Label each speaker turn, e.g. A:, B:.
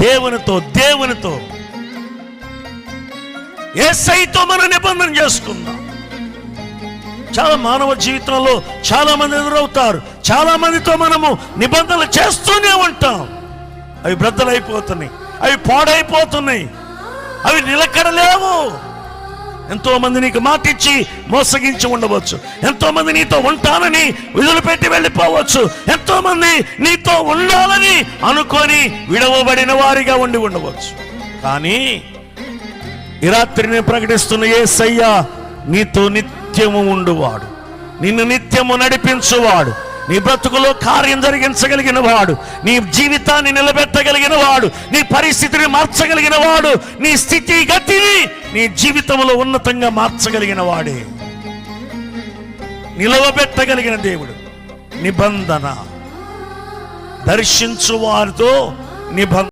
A: దేవునితో యేసయ్యతో మనం నిబంధన చేసుకుందాం. చాలా మానవ జీవితంలో చాలా మంది ఎదురవుతారు. చాలా మందితో మనము నిబంధనలు చేస్తూనే ఉంటాం. అవి బ్రద్దలైపోతున్నాయి, అవి పాడైపోతున్నాయి, అవి నిలకడలేవు. ఎంతో మంది నీకు మాట ఇచ్చి మోసగించి ఉండవచ్చు. ఎంతో మంది నీతో ఉంటానని వదిలిపెట్టి వెళ్ళిపోవచ్చు. ఎంతో మంది నీతో ఉండాలని అనుకొని విడవబడిన వారిగా ఉండి ఉండవచ్చు. కానీ ఈ రాత్రి నేను ప్రకటిస్తున్న యేసయ్య నీతో నిత్యము ఉండువాడు, నిన్ను నిత్యము నడిపించువాడు, నీ బ్రతుకులో కార్యం జరిగించగలిగిన వాడు, నీ జీవితాన్ని నిలబెట్టగలిగిన వాడు, నీ పరిస్థితిని మార్చగలిగిన వాడు, నీ స్థితి గతిని నీ జీవితంలో ఉన్నతంగా మార్చగలిగిన వాడే, నిలవబెట్టగలిగిన దేవుడు. నిబంధన దర్శించు వారితో నిబంధన